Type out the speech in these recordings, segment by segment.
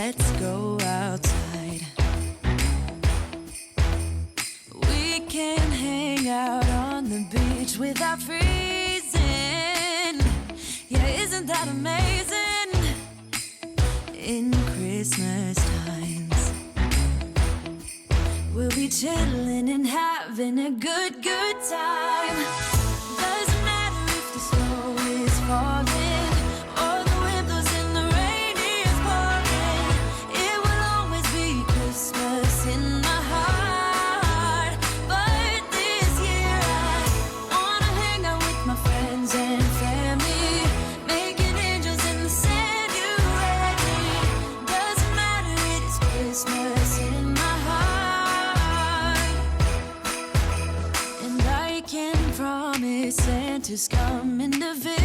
let's go outside. We can hang out on the beach without freezing. Yeah, isn't that amazing? In Christmas times, we'll be chilling and having a good time. Doesn't matter if the snow is falling or the wind blows and the rain is pouring. It will always be Christmas in my heart. But this year I wanna hang out with my friends and family, making angels in the sand. You ready? Doesn't matter, it is Christmas in my heart. And I can promise Santa's coming to visit.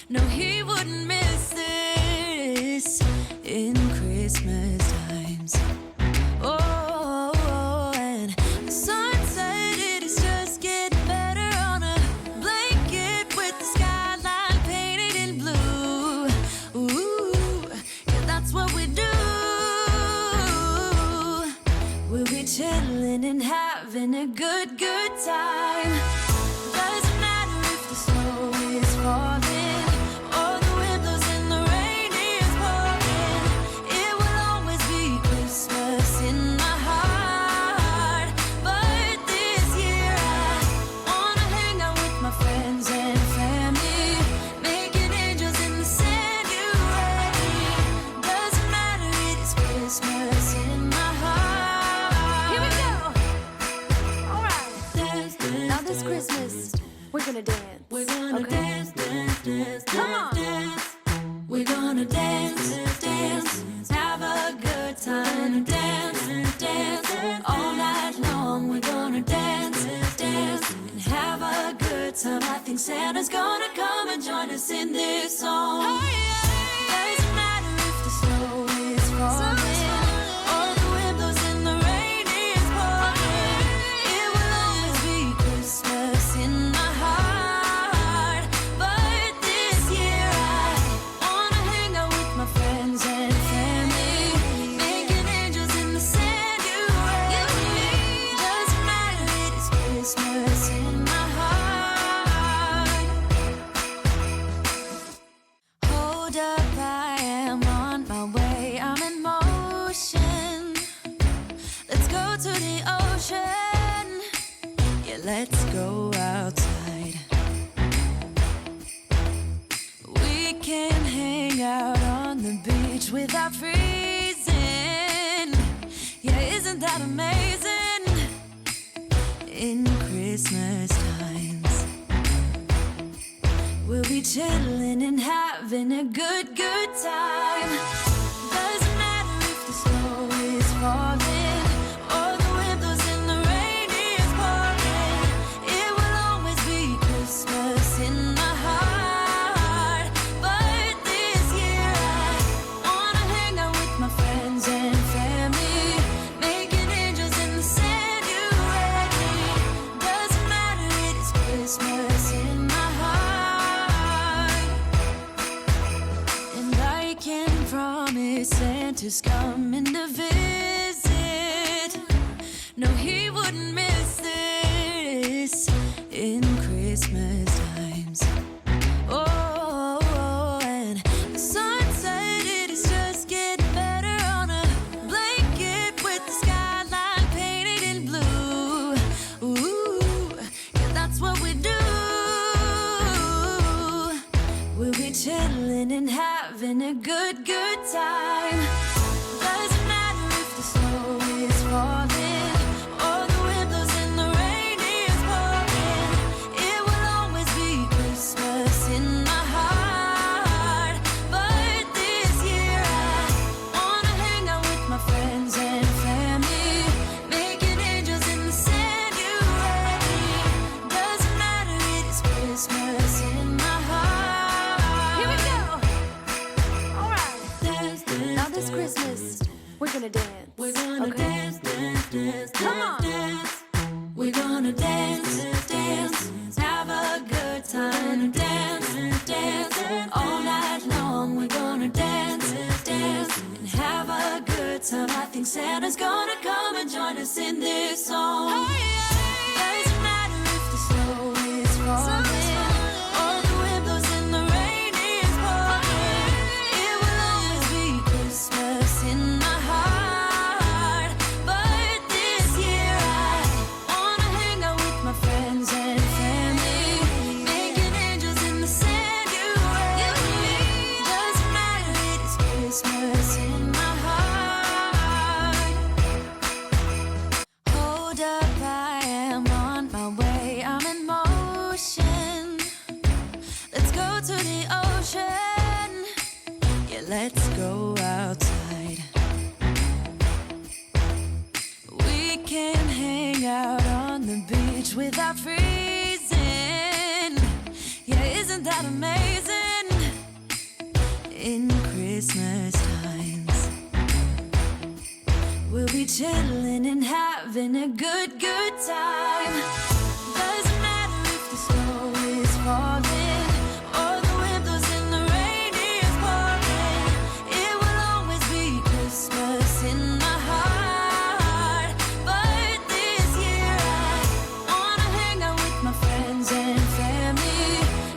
No, he wouldn't miss this in Christmas times. Oh, and the sun said it is just getting better on a blanket with the skyline painted in blue. Ooh, yeah, that's what we do. We'll be chilling and having a good time. Doesn't matter if the snow is falling or the wind blows and the rain is pouring. It will always be Christmas in my heart. But this year I wanna hang out with my friends and family, making angels in the sand. You ready? Doesn't matter, it is Christmas in my heart. Here we go. All right. Now this Christmas, we're gonna dance. We're gonna dance. Come on. We're gonna dance, have a good time. Dance, all night long. We're gonna dance, and have a good time. I think Santa's gonna come and join us in this song. Doesn't matter if the snow is falling or the wind blows and the rain is pouring. It will always be Christmas in my heart. But this year I wanna hang out with my friends and family, making angels in the sand. You ready? Doesn't matter, it is Christmas in my heart. Hold up, I am on my way. I'm in motion. Let's go to the ocean. Yeah, let's go outside. We can hang out on the beach without freezing. Yeah, isn't that amazing? In Christmas times, we'll be chilling and having a good time. Doesn't matter if the snow is falling or the wind blows and the rain is pouring. It will always be Christmas in my heart. But this year I wanna hang out with my friends and family, making angels in the sand. You ready? Doesn't matter, it is Christmas in my heart. And I can promise Santa's coming to visit. No, he wouldn't miss this in Christmas times. Oh, and the sun said it is just getting better on a blanket with the skyline painted in blue. Ooh, yeah, that's what we do. We'll be chilling and having a good time. Doesn't matter if the snow is falling or the wind blows and the rain is pouring. It will always be Christmas in my heart. But this year I wanna hang out with my friends and family, making angels in the sand. You ready? Doesn't matter, it is Christmas in my heart. Here we go. All right. Now this Christmas, time. I think Santa's gonna come and join us in this song. Doesn't matter if the snow is falling or the wind blows and the rain is pouring. It will always be Christmas in my heart. But this year I wanna hang out with my friends and family, making angels in the sand. You and me. Doesn't matter, it is Christmas in my heart. Hold up, I am on my way. I'm in motion. Let's go to the ocean. Yeah, let's go outside. We can hang out on the beach without freezing. Yeah, isn't that amazing? In Christmas times, we'll be chilling and having a good time. Doesn't matter if the snow is falling or the wind blows and the rain is pouring. It will always be Christmas in my heart. But this year I wanna hang out with my friends and family,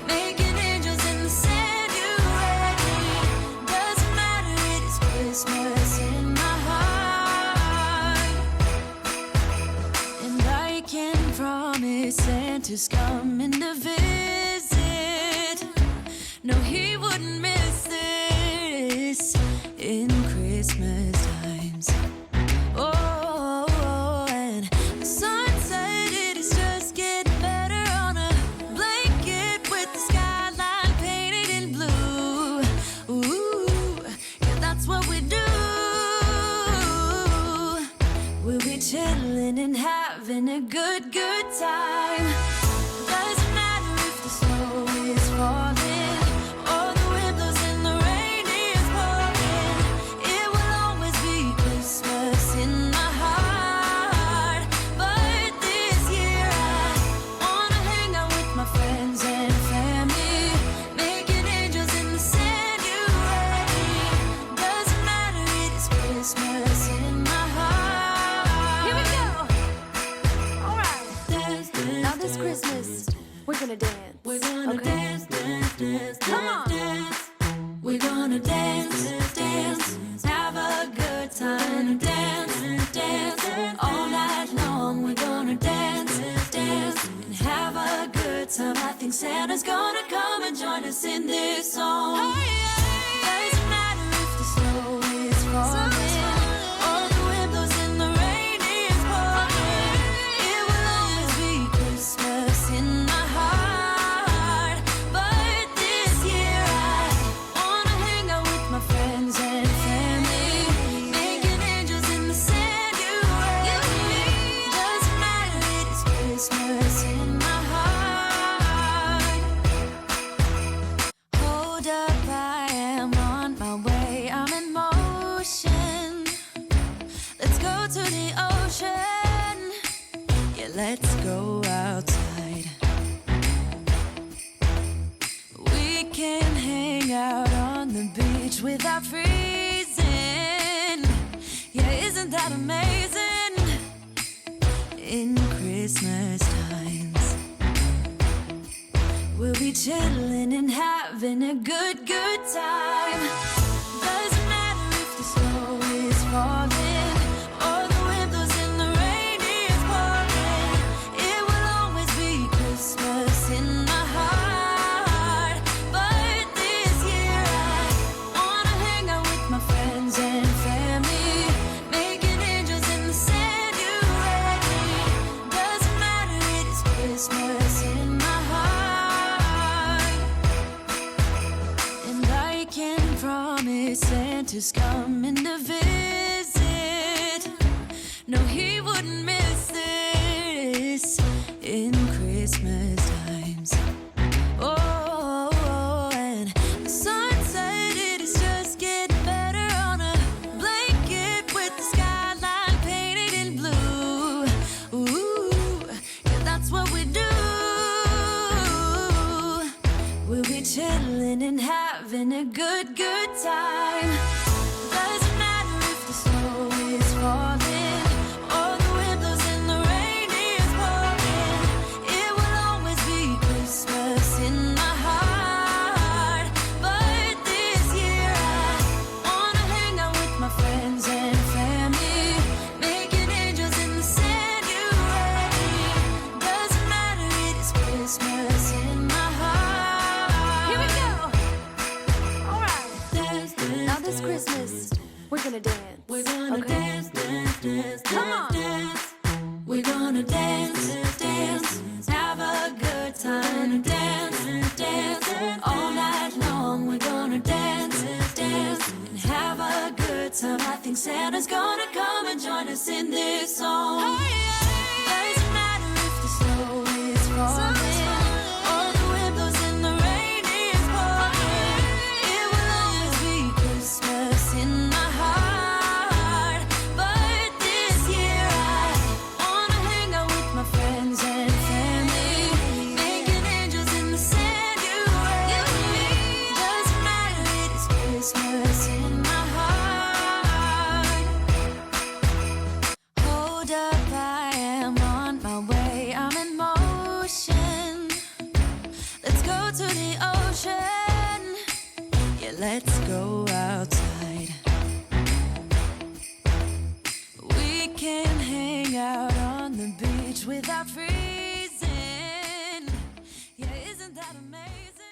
making angels in the sand. You and me. Doesn't matter, it is Christmas in my heart. And I can promise Santa's coming to visit. No, he wouldn't miss this in Christmas times. Oh, and the sun said it is just getting better on a blanket with the skyline painted in blue. Ooh, yeah, that's what we do. We'll be chilling and having a good time. Doesn't matter if the snow is falling or the wind blows and the rain is pouring. It will always be Christmas in my heart. But this year I wanna hang out with my friends and family, making angels in the sand. You and me. Doesn't matter, it is Christmas in my heart. Here we go. All right. Dance, dance, now this Christmas, we're gonna dance. We're gonna dance, dance, dance, come on. Dance. We're gonna dance, dance, have a good time. Dance, dance, all night long. We're gonna dance, dance, and have a good time. I think Santa's gonna come and join us in this song. Doesn't matter if the snow is falling or the wind blows and the rain is pouring. It will always be Christmas in my heart. But this year I wanna hang out with my friends and family, making angels in the sand. You and me. Doesn't matter, it is Christmas in my heart. Hold up, I am on my way. I'm in motion. Let's go to the ocean. Yeah, let's go outside. We can hang out on the beach without freezing. Yeah, isn't that amazing? In Christmas times, we'll be chilling and having a good time. Doesn't matter if the snow is falling or the wind blows and the rain is pouring. It will always be Christmas in my heart. But this year I wanna hang out with my friends and family, making angels in the sand. You and me. Doesn't matter, it is Christmas in my heart. And I can promise Santa's coming to visit. No, he wouldn't miss this in Christmas times. Oh, and the sun said it is just getting better on a blanket with the skyline painted in blue. Ooh, yeah, that's what we do. We'll be chilling and having a good time. Doesn't matter if the snow gonna dance. We're gonna dance, dance, dance, Come on. dance. We're gonna dance, dance, have a good time. Dance, dance, all night long. We're gonna dance, dance, and have a good time. I think Santa's gonna come and join us in this song. Doesn't matter if the snow is falling or the wind blows and the rain is pouring. It will always be Christmas in my heart. But this year I wanna hang out with my friends and family, making angels in the sand. You and me. Doesn't matter, it is Christmas in my heart. Hold up, I am on my way. I'm in motion. Let's go to the ocean. Yeah, let's go outside. We can hang out on the beach without freezing. Yeah, isn't that amazing?